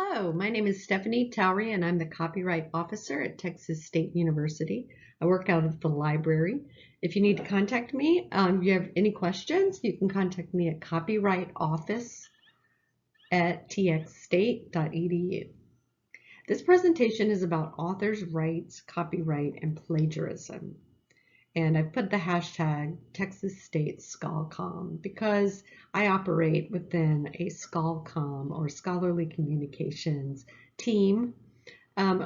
Hello, my name is Stephanie Towery and I'm the Copyright Officer at Texas State University. I work out of the library. If you need to contact me, if you have any questions, you can contact me at copyrightoffice@txstate.edu. This presentation is about authors' rights, copyright, and plagiarism. And I've put the hashtag Texas State ScholComm because I operate within a ScholComm or Scholarly Communications team,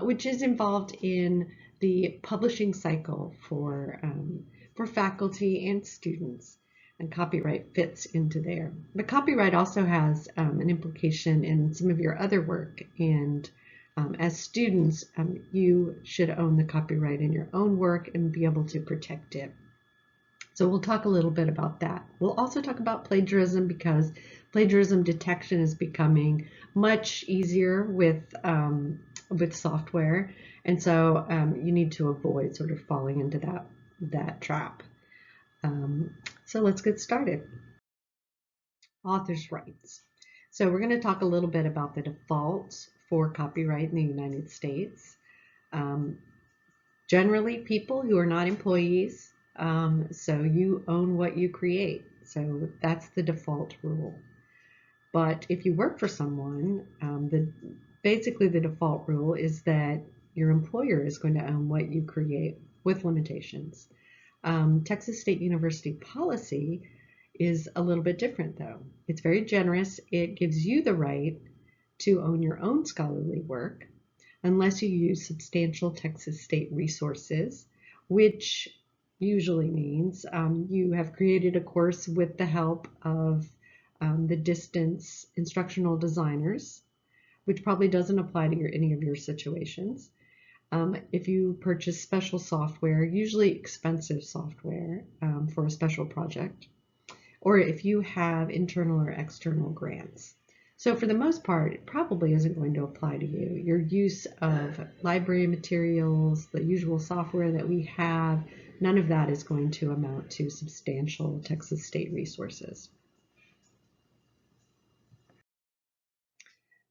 which is involved in the publishing cycle for faculty and students. And copyright fits into there. But copyright also has an implication in some of your other work, and as students, you should own the copyright in your own work and be able to protect it. So we'll talk a little bit about that. We'll also talk about plagiarism because plagiarism detection is becoming much easier with software, and so you need to avoid sort of falling into that trap. So let's get started. Author's rights. So we're going to talk a little bit about the defaults for copyright in the United States. Generally, people who are not employees, so you own what you create. So that's the default rule. But if you work for someone, basically the default rule is that your employer is going to own what you create with limitations. Texas State University policy is a little bit different though. It's very generous. It gives you the right to own your own scholarly work unless you use substantial Texas State resources, which usually means you have created a course with the help of the distance instructional designers, which probably doesn't apply to any of your situations. If you purchase special software, usually expensive software for a special project, or if you have internal or external grants. So for the most part, it probably isn't going to apply to you. Your use of library materials, the usual software that we have, none of that is going to amount to substantial Texas State resources.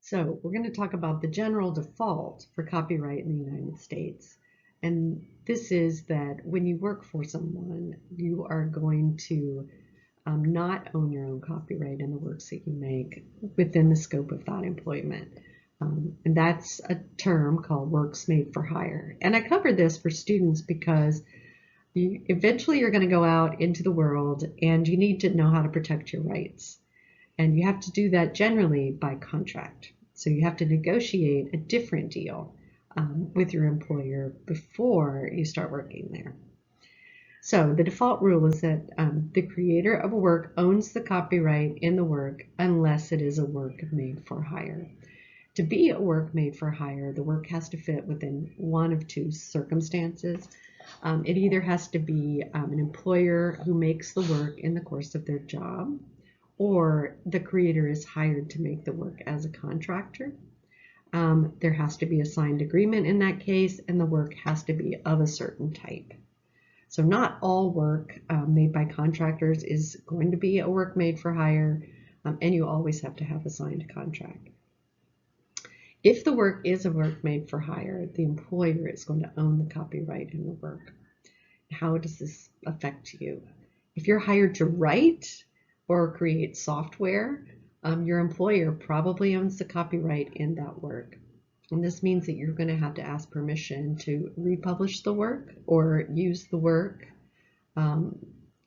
So we're going to talk about the general default for copyright in the United States. And this is that when you work for someone, you are going to not own your own copyright in the works that you make within the scope of that employment. And that's a term called works made for hire. And I covered this for students because eventually you're going to go out into the world and you need to know how to protect your rights. And you have to do that generally by contract. So you have to negotiate a different deal with your employer before you start working there. So the default rule is that the creator of a work owns the copyright in the work unless it is a work made for hire. To be a work made for hire, the work has to fit within one of two circumstances. It either has to be an employer who makes the work in the course of their job, or the creator is hired to make the work as a contractor. There has to be a signed agreement in that case, and the work has to be of a certain type. So not all work made by contractors is going to be a work made for hire, and you always have to have a signed contract. If the work is a work made for hire, the employer is going to own the copyright in the work. How does this affect you? If you're hired to write or create software, your employer probably owns the copyright in that work. And this means that you're going to have to ask permission to republish the work or use the work.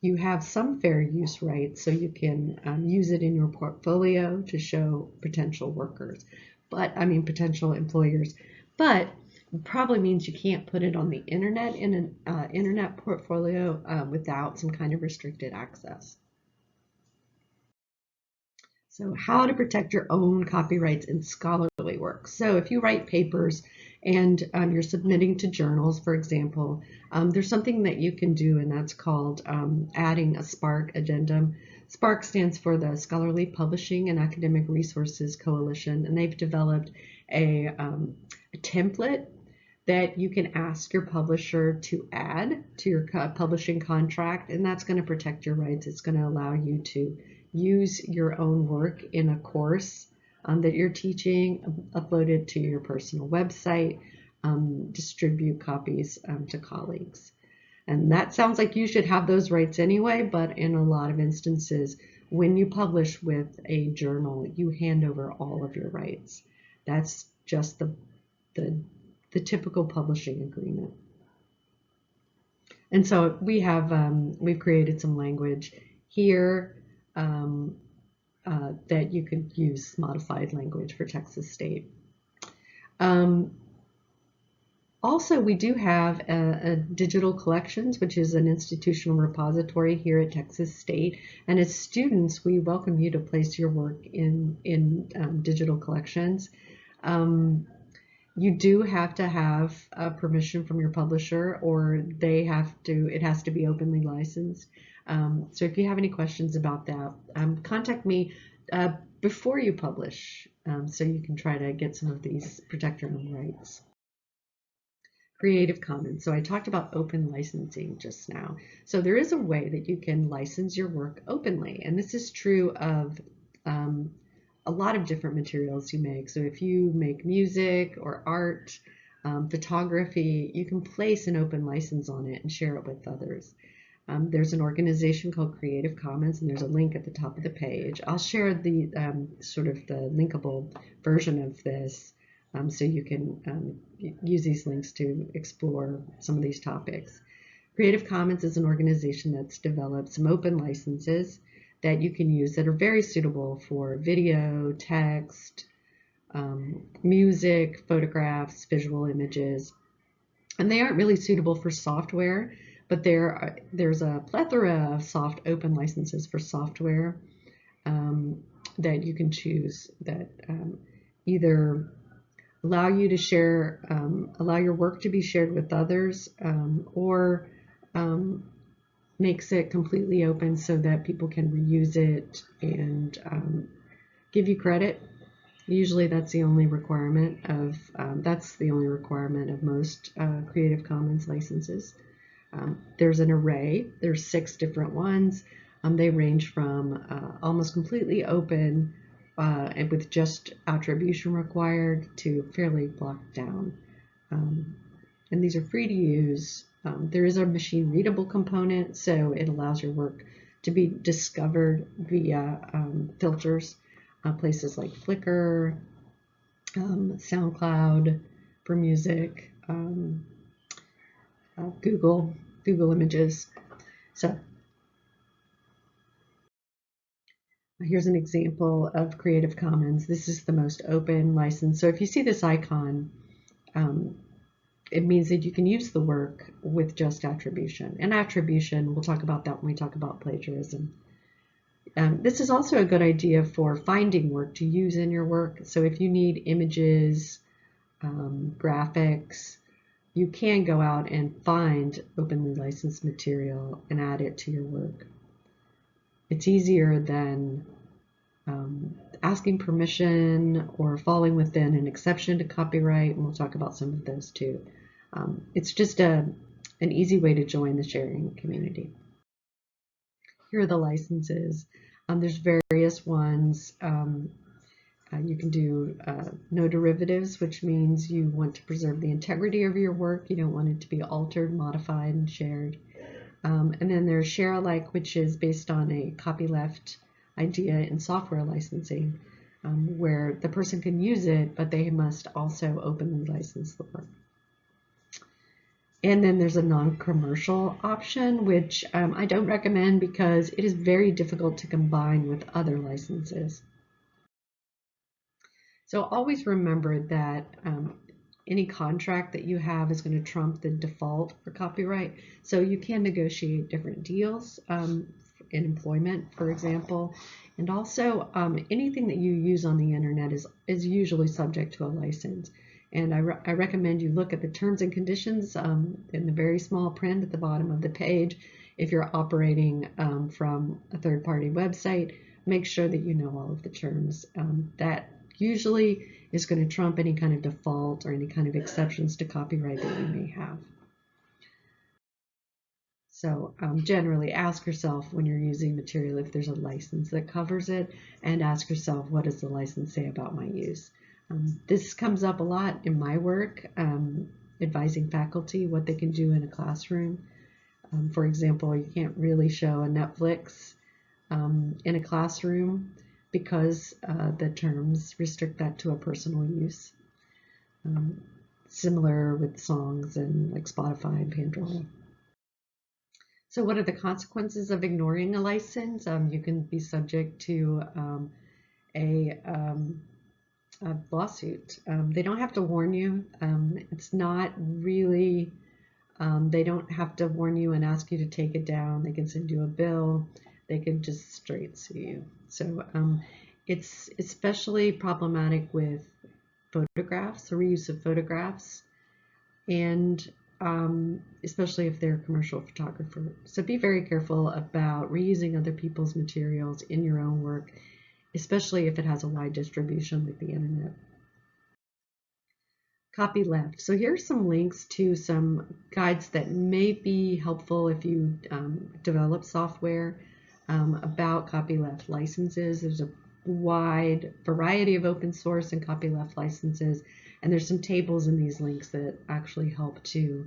You have some fair use rights, so you can use it in your portfolio to show potential workers, potential employers. But it probably means you can't put it on the internet in an internet portfolio without some kind of restricted access. So how to protect your own copyrights in scholarly work. So if you write papers and you're submitting to journals, for example, there's something that you can do, and that's called adding a SPARC addendum. SPARC stands for the Scholarly Publishing and Academic Resources Coalition, and they've developed a template that you can ask your publisher to add to your publishing contract, and that's going to protect your rights. It's going to allow you to use your own work in a course that you're teaching, upload it to your personal website, distribute copies to colleagues. And that sounds like you should have those rights anyway, but in a lot of instances, when you publish with a journal, you hand over all of your rights. That's just the typical publishing agreement. And so we've created some language here that you could use modified language for Texas State. Also, we do have a digital collections, which is an institutional repository here at Texas State. And as students, we welcome you to place your work in digital collections. You do have to have permission from your publisher, or it has to be openly licensed. So if you have any questions about that, contact me before you publish, so you can try to get some of these, protect your own rights. Creative Commons. So I talked about open licensing just now. So there is a way that you can license your work openly, and this is true of a lot of different materials you make. So if you make music or art, photography, you can place an open license on it and share it with others. There's an organization called Creative Commons, and there's a link at the top of the page. I'll share the sort of the linkable version of this, so you can use these links to explore some of these topics. Creative Commons is an organization that's developed some open licenses that you can use that are very suitable for video, text, music, photographs, visual images. And they aren't really suitable for software, but there's a plethora of open licenses for software that you can choose that either allow you to share, allow your work to be shared with others, or makes it completely open so that people can reuse it and give you credit. Usually that's the only requirement of most Creative Commons licenses. There's an array. There's 6 different ones. They range from almost completely open and with just attribution required to fairly blocked down. And these are free to use. There is a machine readable component, so it allows your work to be discovered via filters, places like Flickr, SoundCloud for music, Google Images. So here's an example of Creative Commons. This is the most open license. So if you see this icon, it means that you can use the work with just attribution. And attribution, we'll talk about that when we talk about plagiarism. This is also a good idea for finding work to use in your work. So if you need images, graphics, you can go out and find openly licensed material and add it to your work. It's easier than asking permission or falling within an exception to copyright, and we'll talk about some of those too. It's just an easy way to join the sharing community. Here are the licenses. There's various ones. You can do no derivatives, which means you want to preserve the integrity of your work. You don't want it to be altered, modified, and shared. And then there's share alike, which is based on a copyleft idea in software licensing, where the person can use it, but they must also openly license the work. And then there's a non-commercial option, which I don't recommend because it is very difficult to combine with other licenses. So always remember that any contract that you have is going to trump the default for copyright. So you can negotiate different deals in employment, for example. And also anything that you use on the internet is usually subject to a license. And I recommend you look at the terms and conditions in the very small print at the bottom of the page. If you're operating from a third-party website, make sure that you know all of the terms. That usually is going to trump any kind of default or any kind of exceptions to copyright that you may have. So generally ask yourself when you're using material if there's a license that covers it, and ask yourself, what does the license say about my use? This comes up a lot in my work, advising faculty what they can do in a classroom. For example, you can't really show a Netflix in a classroom because the terms restrict that to a personal use. Um, Similar with songs and like Spotify and Pandora. So what are the consequences of ignoring a license? You can be subject to a, um, a lawsuit. They don't have to warn you. It's not really, they don't have to warn you and ask you to take it down. They can send you a bill. They can just straight sue you. So it's especially problematic with photographs, the reuse of photographs, and especially if they're a commercial photographer. So be very careful about reusing other people's materials in your own work, especially if it has a wide distribution like the internet. Copyleft. So here's some links to some guides that may be helpful if you develop software about copyleft licenses. There's a wide variety of open source and copyleft licenses, and there's some tables in these links that actually help to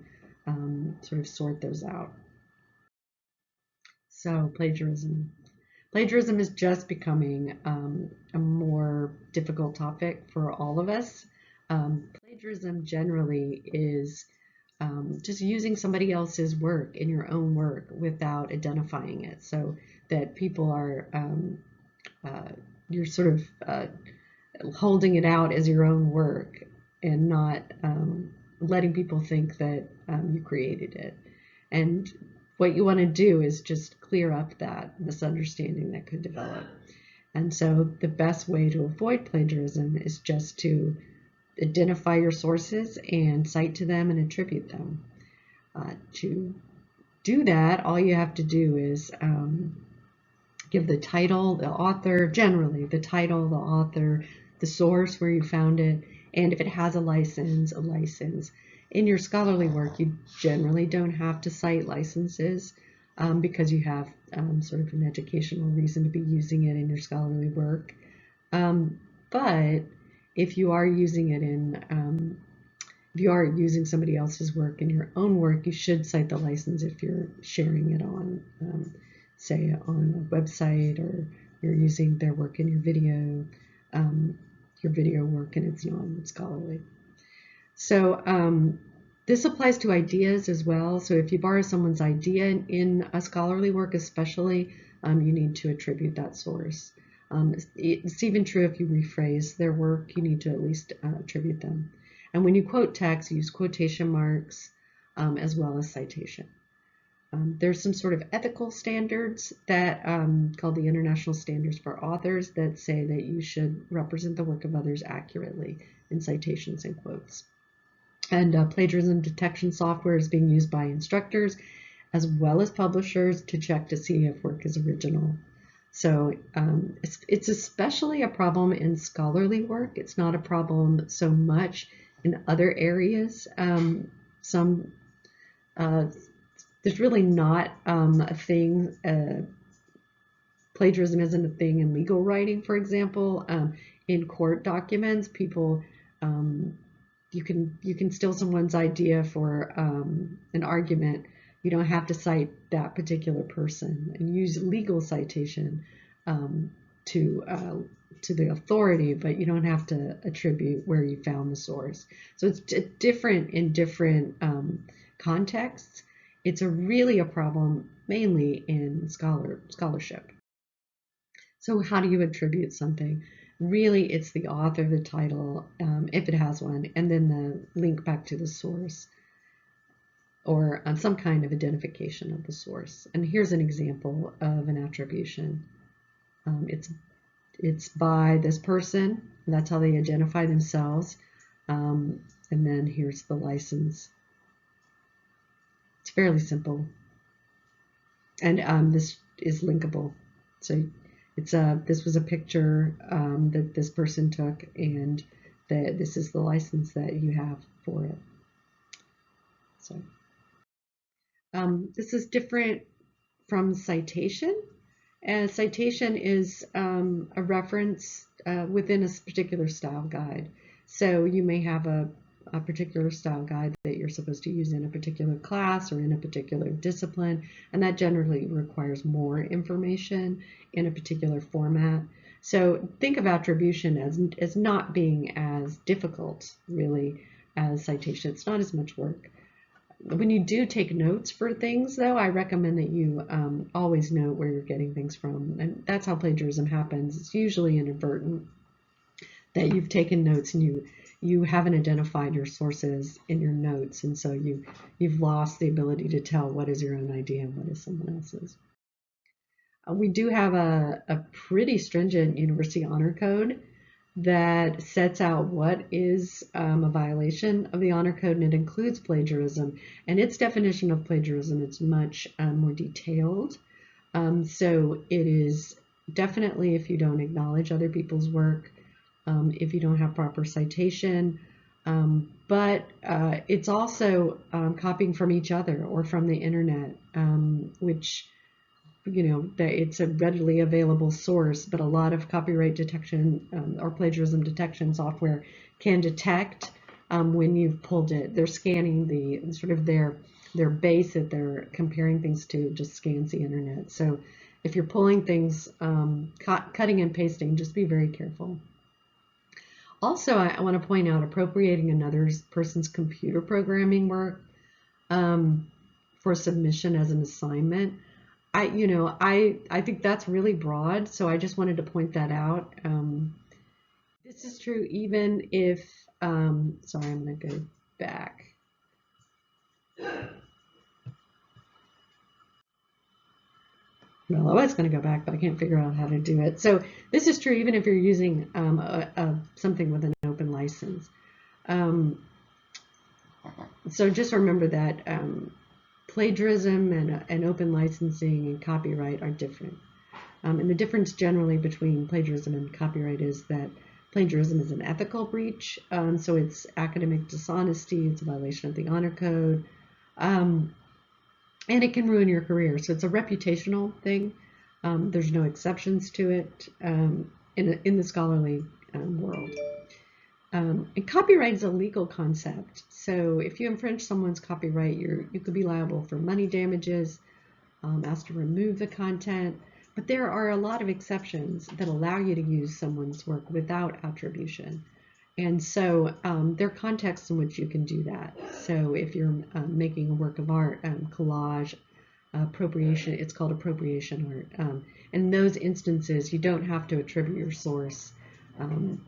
sort of sort those out. So plagiarism. Plagiarism is just becoming a more difficult topic for all of us. Plagiarism generally is just using somebody else's work in your own work without identifying it, so that people are, you're sort of holding it out as your own work and not letting people think that you created it. And what you want to do is just clear up that misunderstanding that could develop. And so the best way to avoid plagiarism is just to identify your sources and cite to them and attribute them. To do that, all you have to do is give the title, the author, generally the title, the author, the source where you found it, and if it has a license, a license. In your scholarly work, you generally don't have to cite licenses because you have sort of an educational reason to be using it in your scholarly work. But if you are using it in, if you are using somebody else's work in your own work, you should cite the license if you're sharing it on, say, on a website, or you're using their work in your video work and it's non-scholarly. So this applies to ideas as well. So if you borrow someone's idea in a scholarly work especially, you need to attribute that source. It's even true if you rephrase their work, you need to at least attribute them. And when you quote text, use quotation marks as well as citation. There's some sort of ethical standards that called the International Standards for Authors that say that you should represent the work of others accurately in citations and quotes. And plagiarism detection software is being used by instructors as well as publishers to check to see if work is original. So it's especially a problem in scholarly work. It's not a problem so much in other areas. There's really not a thing. Plagiarism isn't a thing in legal writing, for example. In court documents, people you can steal someone's idea for an argument. You don't have to cite that particular person and use legal citation to the authority, but you don't have to attribute where you found the source. So it's different in different contexts. It's really a problem mainly in scholarship. So how do you attribute something? Really, it's the author, the title, if it has one, and then the link back to the source, or some kind of identification of the source. And here's an example of an attribution. It's by this person, and that's how they identify themselves. And then here's the license. It's fairly simple. And this is linkable. So this was a picture that this person took, and this is the license that you have for it. So This is different from citation. A citation is a reference within a particular style guide. So you may have a particular style guide that you're supposed to use in a particular class or in a particular discipline, and that generally requires more information in a particular format. So think of attribution as not being as difficult, really, as citation. It's not as much work. When you do take notes for things, though, I recommend that you always note where you're getting things from. And that's how plagiarism happens. It's usually inadvertent, that you've taken notes and you haven't identified your sources in your notes, and so you've lost the ability to tell what is your own idea and what is someone else's. We do have a pretty stringent university honor code that sets out what is a violation of the honor code, and it includes plagiarism. And its definition of plagiarism is much more detailed. So it is definitely if you don't acknowledge other people's work, if you don't have proper citation, but it's also copying from each other or from the internet, which it's a readily available source, but a lot of copyright detection or plagiarism detection software can detect when you've pulled it. They're scanning the sort of their base that they're comparing things to just scans the internet. So if you're pulling things, cutting and pasting, just be very careful. Also, I want to point out appropriating another person's computer programming work for submission as an assignment. I think that's really broad, so I just wanted to point that out. This is true even if, sorry, I'm going to go back. Well, I was going to go back, but I can't figure out how to do it. So this is true even if you're using something with an open license. So just remember that plagiarism and open licensing and copyright are different. And the difference generally between plagiarism and copyright is that plagiarism is an ethical breach, so it's academic dishonesty, it's a violation of the honor code, and it can ruin your career. So it's a reputational thing. There's no exceptions to it in the scholarly world. And copyright is a legal concept. So if you infringe someone's copyright, you could be liable for money damages, asked to remove the content. But there are a lot of exceptions that allow you to use someone's work without attribution. And so there are contexts in which you can do that. So if you're making a work of art, collage, appropriation, it's called appropriation art. In those instances, you don't have to attribute your source.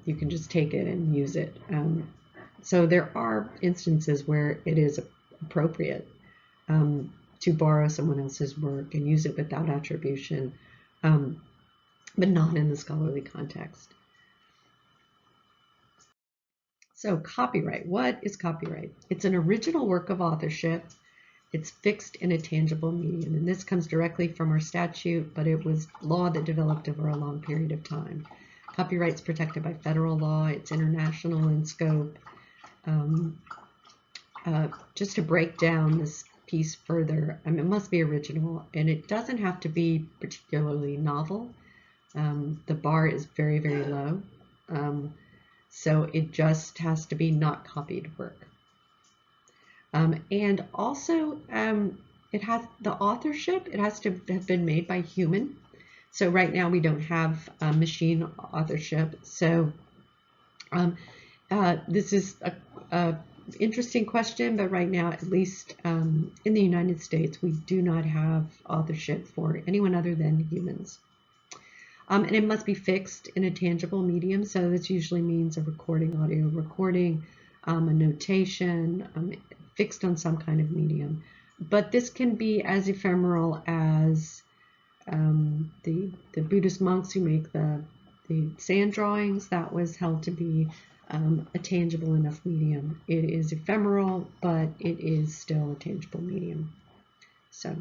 You can just take it and use it. So there are instances where it is appropriate to borrow someone else's work and use it without attribution, but not in the scholarly context. So copyright, what is copyright? It's an original work of authorship. It's fixed in a tangible medium, and this comes directly from our statute, but it was law that developed over a long period of time. Copyright is protected by federal law. It's international in scope. Just to break down this piece further, it must be original, and it doesn't have to be particularly novel. The bar is very, very low. So it just has to be not copied work. And also, it has the authorship, it has to have been made by human. So right now we don't have machine authorship. So this is a interesting question, but right now, at least in the United States, we do not have authorship for anyone other than humans. And it must be fixed in a tangible medium. So this usually means a recording, audio recording, a notation, fixed on some kind of medium. But this can be as ephemeral as the Buddhist monks who make the sand drawings. That was held to be a tangible enough medium. It is ephemeral, but it is still a tangible medium. So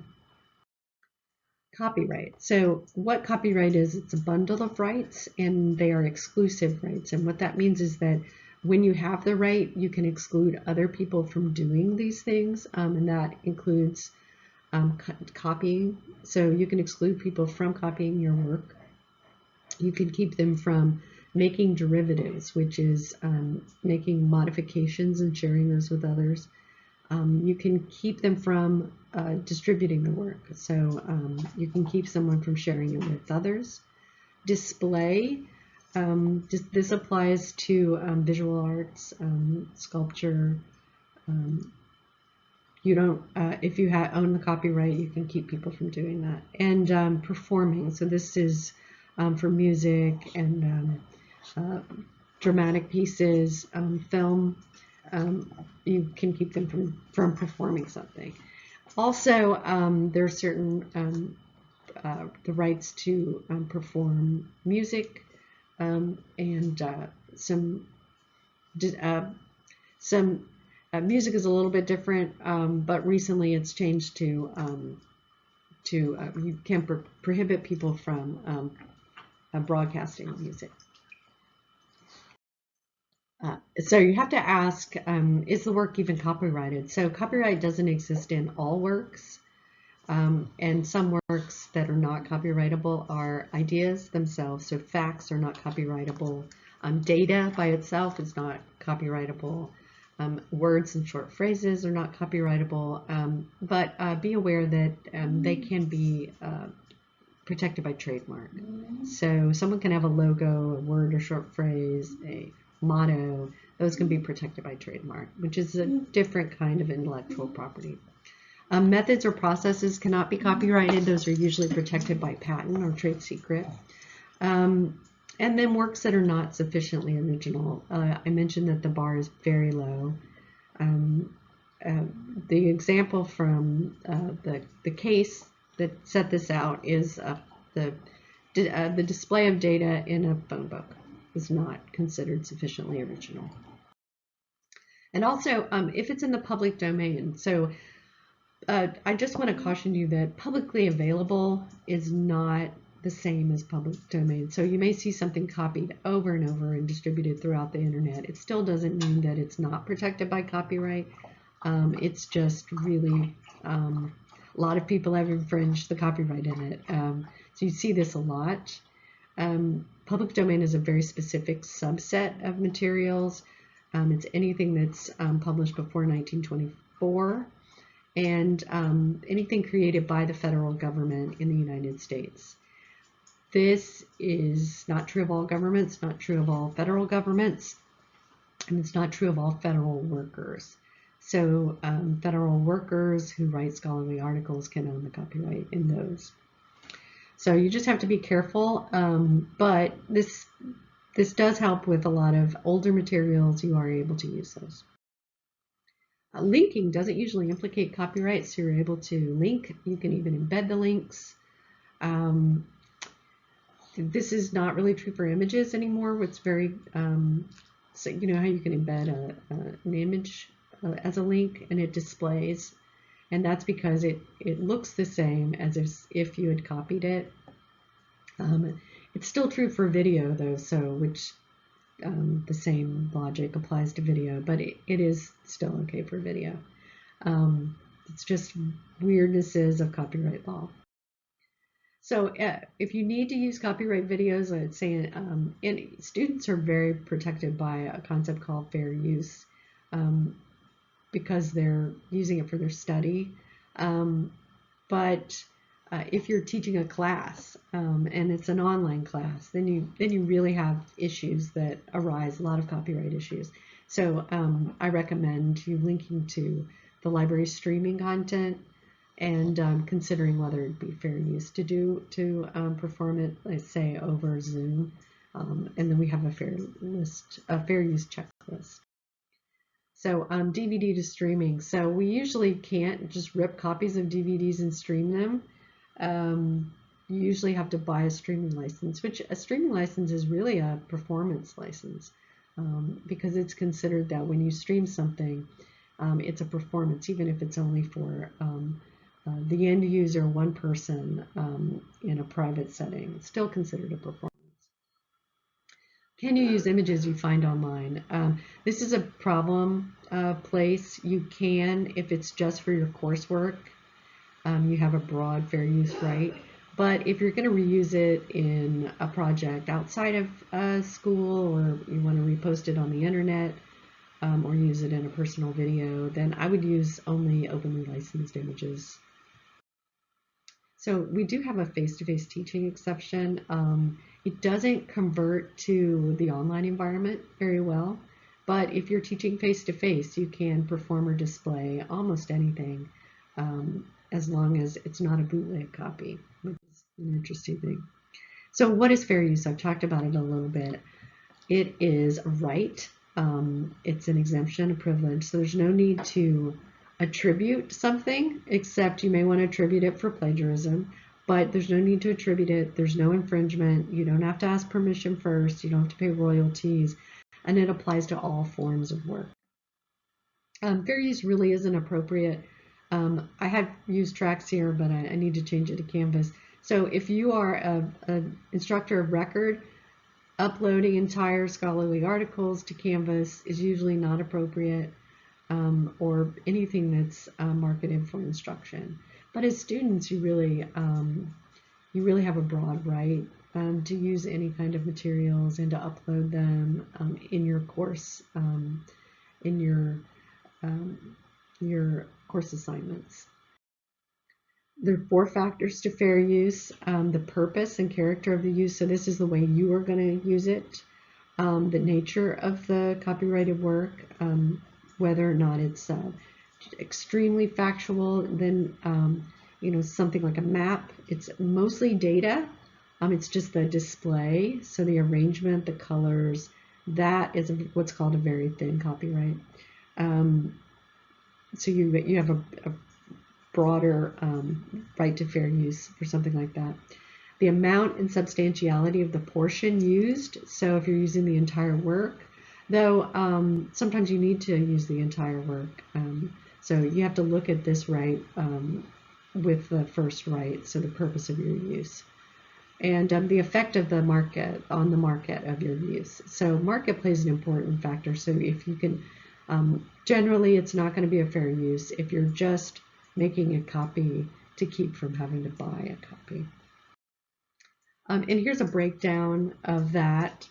copyright. So what copyright is, it's a bundle of rights, and they are exclusive rights. And what that means is that when you have the right, you can exclude other people from doing these things, and that includes copying. So you can exclude people from copying your work. You can keep them from making derivatives, which is making modifications and sharing those with others. You can keep them from distributing the work. So you can keep someone from sharing it with others. Display, this applies to visual arts, sculpture. You don't, if you own the copyright, you can keep people from doing that. And performing, so this is for music and dramatic pieces, film. You can keep them from performing something. Also, there are certain the rights to perform music and some music is a little bit different, but recently it's changed to you can't prohibit people from broadcasting music. So you have to ask, is the work even copyrighted? So copyright doesn't exist in all works, and some works that are not copyrightable are ideas themselves. So facts are not copyrightable. Data by itself is not copyrightable. Words and short phrases are not copyrightable, but be aware that they can be protected by trademark. So someone can have a logo, a word or short phrase, a motto. Those can be protected by trademark, which is a different kind of intellectual property. Methods or processes cannot be copyrighted. Those are usually protected by patent or trade secret. And then works that are not sufficiently original. I mentioned that the bar is very low. The example from the case that set this out is the display of data in a phone book is not considered sufficiently original. And also, if it's in the public domain, so I just want to caution you that publicly available is not the same as public domain. So you may see something copied over and over and distributed throughout the internet. It still doesn't mean that it's not protected by copyright. It's just really, a lot of people have infringed the copyright in it. So you see this a lot. Public domain is a very specific subset of materials. It's anything that's published before 1924 and anything created by the federal government in the United States. This is not true of all governments, not true of all federal governments, and it's not true of all federal workers. So federal workers who write scholarly articles can own the copyright in those. So you just have to be careful, but this does help with a lot of older materials. You are able to use those. Linking doesn't usually implicate copyright, so you're able to link. You can even embed the links. This is not really true for images anymore. It's very, so you know how you can embed an image as a link and it displays, and that's because it looks the same as if you had copied it. It's still true for video though, so which the same logic applies to video, but it is still okay for video. It's just weirdnesses of copyright law. So if you need to use copyright videos, I'd say students are very protected by a concept called fair use because they're using it for their study. But if you're teaching a class and it's an online class, then you really have issues that arise, a lot of copyright issues. So I recommend you linking to the library's streaming content and considering whether it'd be fair use to perform it, let's say over Zoom, and then we have a fair use checklist. So DVD to streaming. So we usually can't just rip copies of DVDs and stream them. You usually have to buy a streaming license, which a streaming license is really a performance license because it's considered that when you stream something, it's a performance, even if it's only for the end user, one person in a private setting. It's still considered a performance. Can you use images you find online? This is a problem place. You can if it's just for your coursework. you have a broad fair use right. But if you're going to reuse it in a project outside of school, or you want to repost it on the internet, or use it in a personal video, then I would use only openly licensed images. So we do have a face-to-face teaching exception. It doesn't convert to the online environment very well, but if you're teaching face-to-face, you can perform or display almost anything, as long as it's not a bootleg copy, which is an interesting thing. So what is fair use? I've talked about it a little bit. It is a right. It's an exemption, a privilege, so there's no need to attribute something, except you may want to attribute it for plagiarism, but there's no need to attribute it. There's no infringement. You don't have to ask permission first. You don't have to pay royalties, and it applies to all forms of work. Fair use really isn't appropriate. I have used tracks here, but I need to change it to Canvas. So if you are an instructor of record, uploading entire scholarly articles to Canvas is usually not appropriate, or anything that's marketed for instruction. But as students, you really have a broad right to use any kind of materials and to upload them in your course, in your course assignments. There are 4 factors to fair use: the purpose and character of the use. So this is the way you are going to use it. The nature of the copyrighted work, whether or not it's extremely factual. Then something like a map, it's mostly data. It's just the display, so the arrangement, the colors, that is what's called a very thin copyright. So you have a broader right to fair use for something like that. The amount and substantiality of the portion used. So if you're using the entire work, though sometimes you need to use the entire work. So you have to look at this right with the first right, so the purpose of your use. And the effect of the market on the market of your use. So market plays an important factor. So if you can, generally it's not going to be a fair use if you're just making a copy to keep from having to buy a copy. And here's a breakdown of that.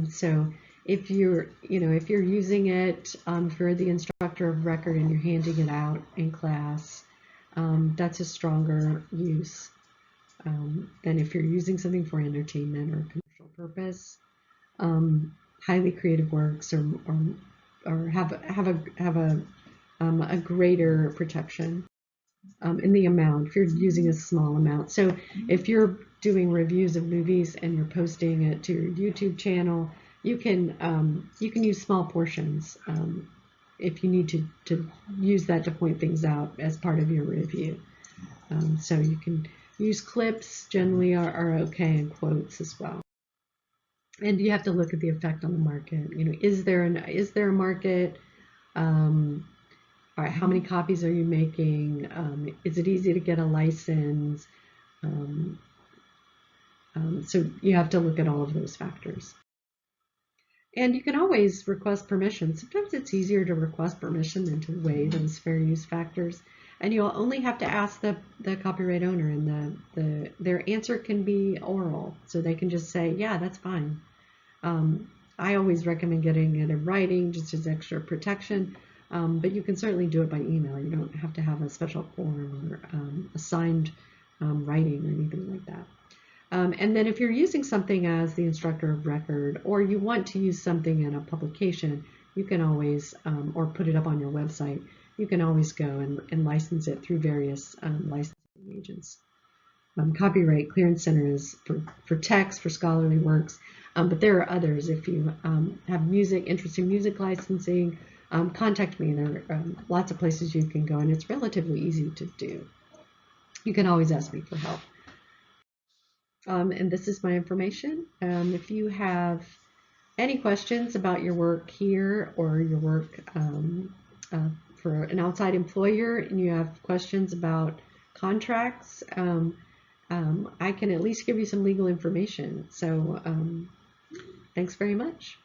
So if you're using it for the instructor of record and you're handing it out in class, that's a stronger use than if you're using something for entertainment or commercial purpose. Highly creative works or have a greater protection. In the amount, if you're using a small amount. So if you're doing reviews of movies and you're posting it to your YouTube channel, you can use small portions if you need to use that to point things out as part of your review. So you can use clips, generally are okay, and quotes as well. And you have to look at the effect on the market. Is there a market? All right, how many copies are you making? Is it easy to get a license? So you have to look at all of those factors. And you can always request permission. Sometimes it's easier to request permission than to weigh those fair use factors. And you'll only have to ask the copyright owner, and their answer can be oral. So they can just say, yeah, that's fine. I always recommend getting it in writing just as extra protection. But you can certainly do it by email. You don't have to have a special form or a signed writing or anything like that. And then if you're using something as the instructor of record, or you want to use something in a publication, you can always, or put it up on your website, you can always go and license it through various licensing agents. Copyright Clearance Center is for text, for scholarly works, but there are others. If you have interesting music licensing, contact me. There are lots of places you can go, and it's relatively easy to do. You can always ask me for help. And this is my information. If you have any questions about your work here or your work for an outside employer, and you have questions about contracts, I can at least give you some legal information. So thanks very much.